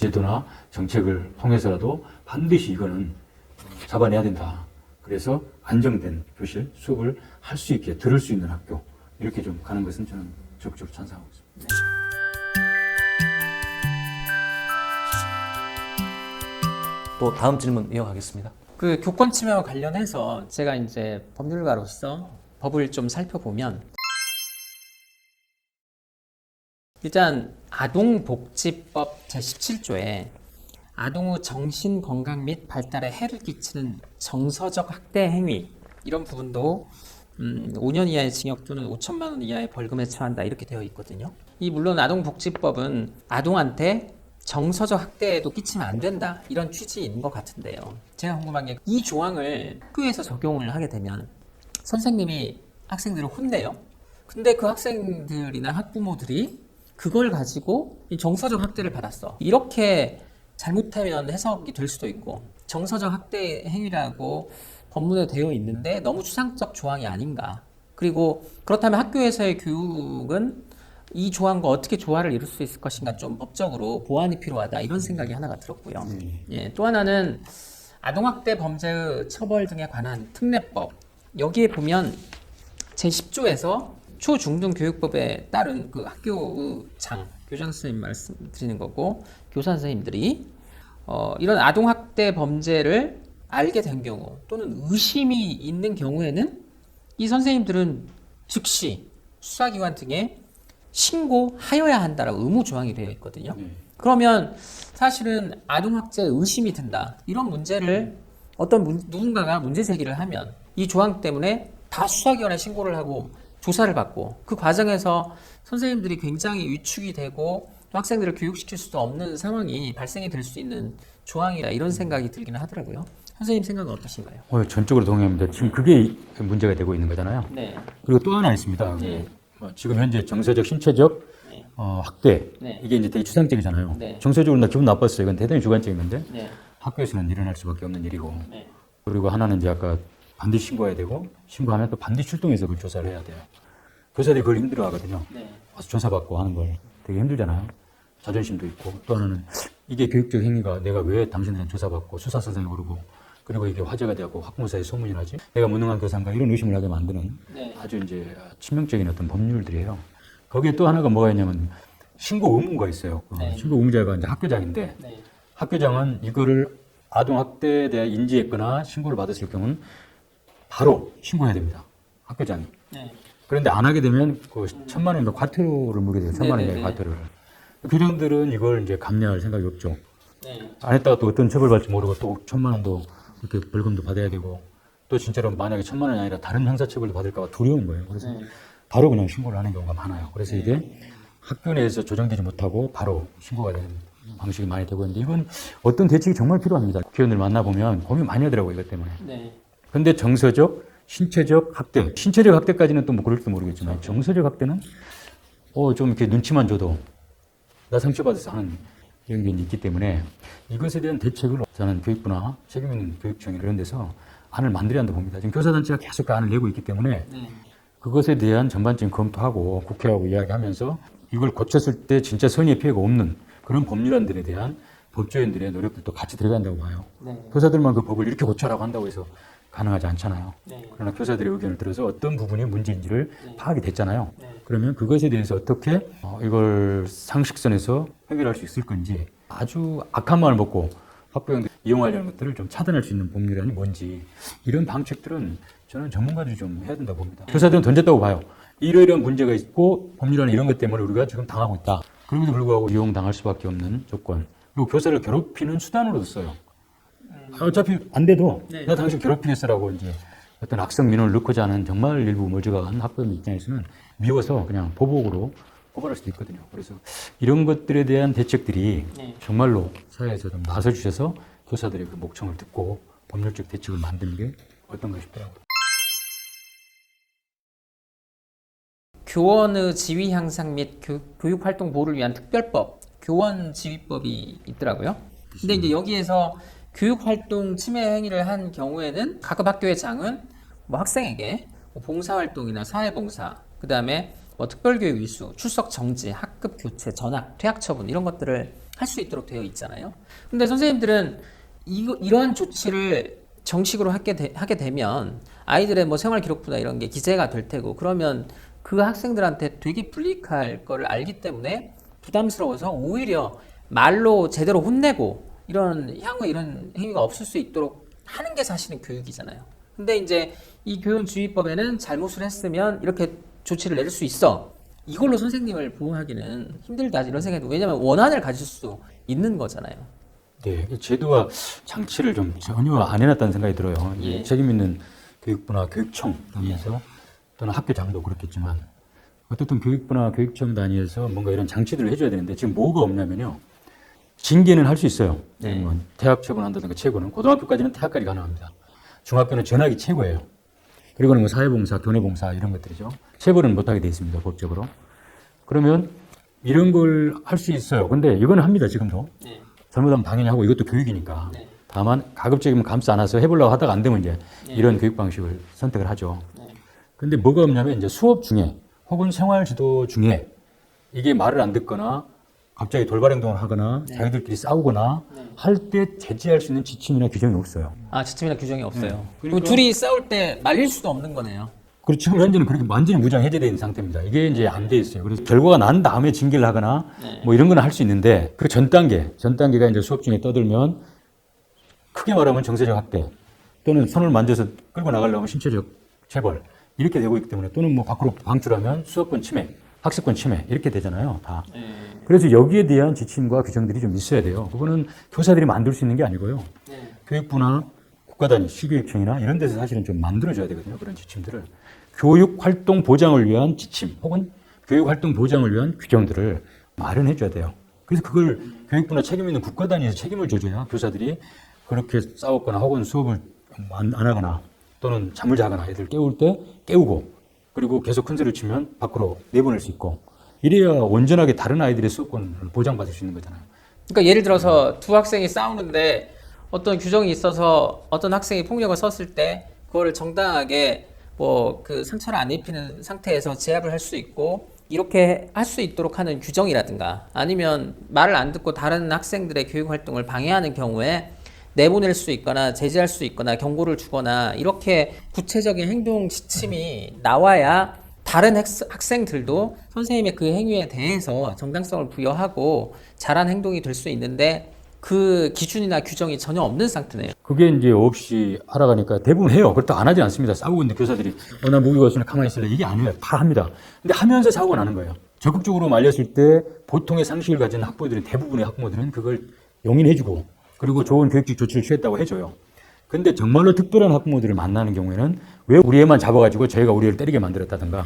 제도나 정책을 통해서라도 반드시 이거는 잡아내야 된다. 그래서 안정된 교실, 수업을 할 수 있게 들을 수 있는 학교 이렇게 좀 가는 것은 저는 적극적으로 찬성하고 있습니다. 또 다음 질문 이어가겠습니다. 그 교권 침해와 관련해서 제가 이제 법률가로서 법을 좀 살펴보면 일단 아동복지법 제17조에 아동 후 정신건강 및 발달에 해를 끼치는 정서적 학대 행위 이런 부분도 5년 이하의 징역 또는 5천만 원 이하의 벌금에 처한다 이렇게 되어 있거든요. 이 물론 아동복지법은 아동한테 정서적 학대에도 끼치면 안 된다 이런 취지인 것 같은데요. 제가 궁금한 게 이 조항을 학교에서 적용을 하게 되면 선생님이 학생들을 혼내요. 근데 그 학생들이나 학부모들이 그걸 가지고 이 정서적 학대를 받았어. 이렇게 잘못하면 해석이 될 수도 있고 정서적 학대 행위라고 법문에 되어 있는데 너무 추상적 조항이 아닌가. 그리고 그렇다면 학교에서의 교육은 이 조항과 어떻게 조화를 이룰 수 있을 것인가 좀 법적으로 보완이 필요하다 이런 생각이 하나가 들었고요. 예, 또 하나는 아동학대 범죄의 처벌 등에 관한 특례법 여기에 보면 제10조에서 초중등교육법에 따른 그 학교 장 교장 선생님 말씀드리는 거고 교사 선생님들이 이런 아동학대 범죄를 알게 된 경우 또는 의심이 있는 경우에는 이 선생님들은 즉시 수사기관 등에 신고하여야 한다라고 의무 조항이 되어 있거든요. 그러면 사실은 아동학대에 의심이 든다. 이런 문제를 어떤 누군가가 문제 제기를 하면 이 조항 때문에 다 수사기관에 신고를 하고 조사를 받고 그 과정에서 선생님들이 굉장히 위축이 되고 또 학생들을 교육시킬 수도 없는 상황이 발생이 될 수 있는 조항이다. 이런 생각이 들기는 하더라고요. 선생님 생각은 어떠신가요? 전적으로 동의합니다. 지금 그게 문제가 되고 있는 거잖아요. 네. 그리고 또 하나 있습니다. 네. 지금 현재 정서적, 신체적 네. 학대 네. 이게 이제 되게 추상적이잖아요. 네. 정서적으로 나 기분 나빴어요. 이건 대단히 주관적인 건데 네. 학교에서는 일어날 수밖에 없는 일이고 네. 그리고 하나는 이제 아까 반드시 신고해야 되고 신고하면 또 반드시 출동해서 그걸 조사를 해야 돼요. 교사들이 그걸 힘들어하거든요. 네. 와서 조사받고 하는 걸 되게 힘들잖아요. 자존심도 있고 또 하나는 이게 교육적 행위가 내가 왜 당신들한테 조사받고 수사선생이 오르고 그리고 이게 화제가 되고 학부모 사이에 소문이 나지 내가 무능한 교사인가 이런 의심을 하게 만드는 네. 아주 이제 치명적인 어떤 법률들이에요. 거기에 또 하나가 뭐가 있냐면 신고 의무가 있어요. 네. 신고 의무자가 이제 학교장인데 네. 학교장은 이거를 아동 학대에 대해 인지했거나 신고를 받았을 경우는 바로 신고해야 됩니다. 학교장이. 네. 그런데 안 하게 되면 그 1,000만 원인가 과태료를 물게 돼요. 1,000만 원인가 네네네. 과태료를. 교장들은 이걸 이제 감내할 생각이 없죠. 네. 안 했다가 또 어떤 처벌받을지 모르고 또 1,000만 원도 이렇게 벌금도 받아야 되고 또 진짜로 만약에 1,000만 원이 아니라 다른 형사처벌도 받을까 봐 두려운 거예요. 그래서 네. 바로 그냥 신고를 하는 경우가 많아요. 그래서 이게 학교 내에서 조정되지 못하고 바로 신고가 되는 방식이 많이 되고 있는데 이건 어떤 대책이 정말 필요합니다. 국회의원들 만나보면 고민 많이 하더라고요. 이것 때문에. 네. 근데 정서적, 신체적 학대, 신체적 학대까지는 또 뭐 그럴지 모르겠지만 정서적 학대는 좀 이렇게 눈치만 줘도 나 상처받아서 하는 이런 게 있기 때문에 이것에 대한 대책을 저는 교육부나 책임 있는 교육청이나 이런 데서 안을 만들어야 한다고 봅니다. 지금 교사단체가 계속 그 안을 내고 있기 때문에 네. 그것에 대한 전반적인 검토하고 국회하고 이야기하면서 이걸 고쳤을 때 진짜 선의의 피해가 없는 그런 법률안들에 대한 법조인들의 노력들도 같이 들어간다고 봐요. 네. 교사들만 그 법을 이렇게 고쳐라고 한다고 해서 가능하지 않잖아요. 네. 그러나 교사들의 의견을 들어서 어떤 부분이 문제인지를 파악이 됐잖아요. 네. 그러면 그것에 대해서 어떻게 이걸 상식선에서 해결할 수 있을 건지 아주 악한 마음을 먹고 학부형들 이용하려는 것들을 좀 차단할 수 있는 법률안이 뭔지 이런 방책들은 저는 전문가들이 좀 해야 된다고 봅니다. 교사들은 던졌다고 봐요. 이러이러한 문제가 있고 법률안 이런 것 때문에 우리가 지금 당하고 있다. 그럼에도 불구하고 이용당할 수밖에 없는 조건. 그리고 교사를 괴롭히는 수단으로 써요. 어차피 안 돼도 네. 내가 당신 괴롭히겠어라고 이제 어떤 악성 민원을 넣고자 하는 정말 일부 멀쩡한 학부모 입장에서는 미워서 그냥 보복으로 고발할 수도 있거든요. 그래서 이런 것들에 대한 대책들이 네. 정말로 사회에서 좀 나서주셔서 교사들의 그 목청을 듣고 법률적 대책을 만드는 게 어떤가 싶더라고요. 교원의 지위 향상 및 교육활동 보호를 위한 특별법, 교원지휘법이 있더라고요. 근데 이제 여기에서 교육활동 침해 행위를 한 경우에는 각급 학교의 장은 뭐 학생에게 뭐 봉사활동이나 사회봉사, 그 다음에 뭐 특별교육 이수, 출석 정지, 학급 교체, 전학, 퇴학 처분 이런 것들을 할 수 있도록 되어 있잖아요. 근데 선생님들은 이러한 조치를 정식으로 하게 되면 아이들의 뭐 생활 기록부나 이런 게 기재가 될 테고 그러면 그 학생들한테 되게 불이익할 거를 알기 때문에 부담스러워서 오히려 말로 제대로 혼내고 향후에 이런 행위가 없을 수 있도록 하는 게 사실은 교육이잖아요. 근데 이제 이 교육주의법에는 잘못을 했으면 이렇게 조치를 내릴 수 있어. 이걸로 선생님을 보호하기는 힘들다 이런 생각이 들고 왜냐하면 원한을 가질 수 있는 거잖아요. 네, 제도와 장치를 좀 전혀 안 해놨다는 생각이 들어요. 예. 책임 있는 교육부나 교육청 단위에서 또는 학교장도 그렇겠지만 어쨌든 교육부나 교육청 단위에서 뭔가 이런 장치들을 해줘야 되는데 지금 뭐가 없냐면요. 징계는 할 수 있어요. 네. 뭐 대학 처분한다든가 최고는 고등학교까지는 대학까지 가능합니다. 중학교는 전학이 최고예요. 그리고는 뭐 사회봉사, 교내봉사 이런 것들이죠. 체벌은 못하게 돼 있습니다. 법적으로. 그러면 이런 걸 할 수 있어요. 근데 이거는 합니다. 지금도. 네. 잘못하면 당연히 하고 이것도 교육이니까. 네. 다만 가급적이면 감싸 안아서 해보려고 하다가 안 되면 이제 네. 이런 교육 방식을 선택을 하죠. 네. 근데 뭐가 없냐면 이제 수업 중에 혹은 생활 지도 중에 이게 말을 안 듣거나 갑자기 돌발 행동을 하거나 네. 자기들끼리 싸우거나 네. 할 때 제지할 수 있는 지침이나 규정이 없어요. 아, 지침이나 규정이 없어요. 네. 그럼 둘이 싸울 때 말릴 수도 없는 거네요. 그리고 지금 현재는 그렇게 완전히 무장 해제되어 있는 상태입니다. 이게 이제 안 돼 있어요. 그래서 결과가 난 다음에 징계를 하거나 네. 뭐 이런 건 할 수 있는데 그 전 단계가 이제 수업 중에 떠들면 크게 말하면 정서적 학대 또는 손을 만져서 끌고 나가려면 신체적 체벌 이렇게 되고 있기 때문에 또는 뭐 밖으로 방출하면 수업권 침해, 학습권 침해 이렇게 되잖아요. 다. 그래서 여기에 대한 지침과 규정들이 좀 있어야 돼요. 그거는 교사들이 만들 수 있는 게 아니고요. 교육부나 국가단위, 시교육청이나 이런 데서 사실은 좀 만들어줘야 되거든요. 그런 지침들을. 교육활동 보장을 위한 지침 혹은 교육활동 보장을 위한 규정들을 마련해줘야 돼요. 그래서 그걸 교육부나 책임 있는 국가단위에서 책임을 져줘야 교사들이 그렇게 싸웠거나 혹은 수업을 안 하거나 또는 잠을 자거나 애들 깨울 때 깨우고 그리고 계속 큰 소리를 치면 밖으로 내보낼 수 있고 이래야 온전하게 다른 아이들의 수업권을 보장받을 수 있는 거잖아요. 그러니까 예를 들어서 두 학생이 싸우는데 어떤 규정이 있어서 어떤 학생이 폭력을 썼을 때 그거를 정당하게 뭐 그 상처를 안 입히는 상태에서 제압을 할 수 있고 이렇게 할 수 있도록 하는 규정이라든가 아니면 말을 안 듣고 다른 학생들의 교육 활동을 방해하는 경우에 내보낼 수 있거나 제지할 수 있거나 경고를 주거나 이렇게 구체적인 행동 지침이 나와야 다른 학생들도 선생님의 그 행위에 대해서 정당성을 부여하고 잘한 행동이 될 수 있는데 그 기준이나 규정이 전혀 없는 상태네요. 그게 이제 없이 알아가니까 대부분 해요. 그렇다고 안 하지 않습니다. 싸우고 있는데 교사들이 나 무기가 없으니 가만히 있을래. 이게 아니에요. 다 합니다. 근데 하면서 사고가 나는 거예요. 적극적으로 말렸을 때 보통의 상식을 가진 학부모들은 대부분의 학부모들은 그걸 용인해주고 그리고 좋은 교육적 조치를 취했다고 해줘요. 근데 정말로 특별한 학부모들을 만나는 경우에는 왜 우리 애만 잡아가지고 저희가 우리 애를 때리게 만들었다든가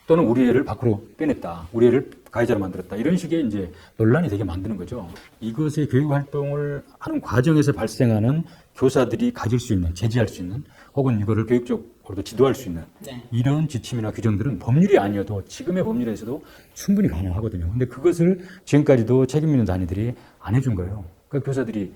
또는 우리 애를 밖으로 빼냈다. 우리 애를 가해자로 만들었다. 이런 식의 이제 논란이 되게 만드는 거죠. 이것의 교육 활동을 하는 과정에서 발생하는 교사들이 가질 수 있는, 제지할 수 있는 혹은 이거를 교육적으로도 지도할 수 있는 이런 지침이나 규정들은 법률이 아니어도 지금의 법률에서도 충분히 가능하거든요. 근데 그것을 지금까지도 책임 있는 단위들이 안 해준 거예요. 그러니까 교사들이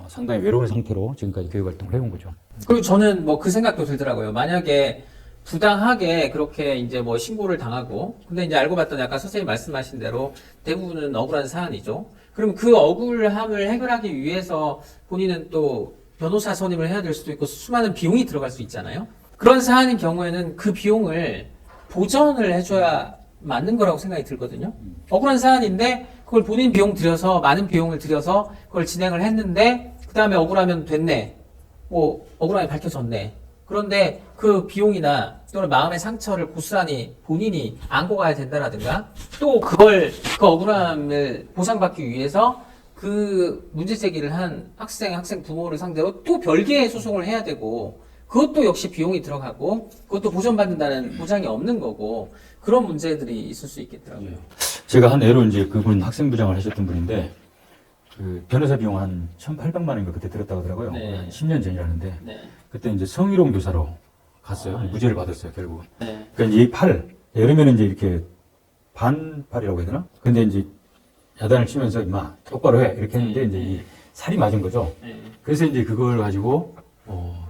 상당히 외로운 상태로 지금까지 교육 활동을 해온 거죠. 그리고 저는 뭐 그 생각도 들더라고요. 만약에 부당하게 그렇게 이제 뭐 신고를 당하고, 근데 이제 알고 봤더니 아까 선생님 말씀하신 대로 대부분은 억울한 사안이죠. 그럼 그 억울함을 해결하기 위해서 본인은 또 변호사 선임을 해야 될 수도 있고 수많은 비용이 들어갈 수 있잖아요. 그런 사안인 경우에는 그 비용을 보전을 해줘야 맞는 거라고 생각이 들거든요. 억울한 사안인데 그걸 본인 비용 들여서 많은 비용을 들여서 그걸 진행을 했는데 그 다음에 억울하면 됐네. 뭐 억울함이 밝혀졌네. 그런데 그 비용이나 또는 마음의 상처를 고스란히 본인이 안고 가야 된다라든가 또 그 억울함을 보상받기 위해서 그 문제 제기를 한 학생 부모를 상대로 또 별개의 소송을 해야 되고 그것도 역시 비용이 들어가고 그것도 보전받는다는 보장이 없는 거고 그런 문제들이 있을 수 있겠더라고요. 제가 한 애로 이제 그분 학생부장을 하셨던 분인데 그 변호사 비용 한 1,800만 원인가 그때 들었다고 하더라고요. 네. 한 10년 전이라는데 네. 그때 이제 성희롱 교사로 갔어요. 무죄를 받았어요, 결국은. 네. 그러니까 이 팔, 여름에는 이제 이렇게 반팔이라고 해야 되나? 근데 이제 야단을 치면서 임마 똑바로 해 이렇게 했는데 이제 이 살이 맞은 거죠. 네. 그래서 이제 그걸 가지고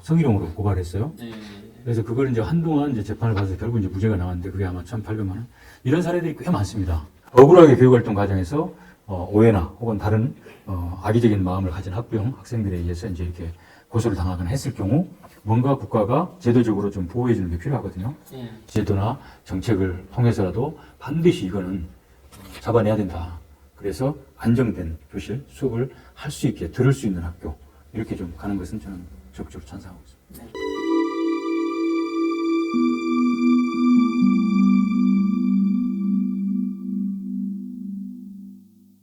성희롱으로 고발했어요. 네. 그래서 그걸 이제 한동안 이제 재판을 받아서 결국 이제 무죄가 나왔는데 그게 아마 1,800만 원. 이런 사례들이 꽤 많습니다. 억울하게 교육활동 과정에서 오해나 혹은 다른 악의적인 마음을 가진 학부형 학생들에 의해서 이제 이렇게 고소를 당하거나 했을 경우 뭔가 국가가 제도적으로 좀 보호해 주는 게 필요하거든요. 제도나 정책을 통해서라도 반드시 이거는 잡아내야 된다. 그래서 안정된 교실 수업을 할 수 있게 들을 수 있는 학교 이렇게 좀 가는 것은 저는 적극적으로 찬성하고 있습니다.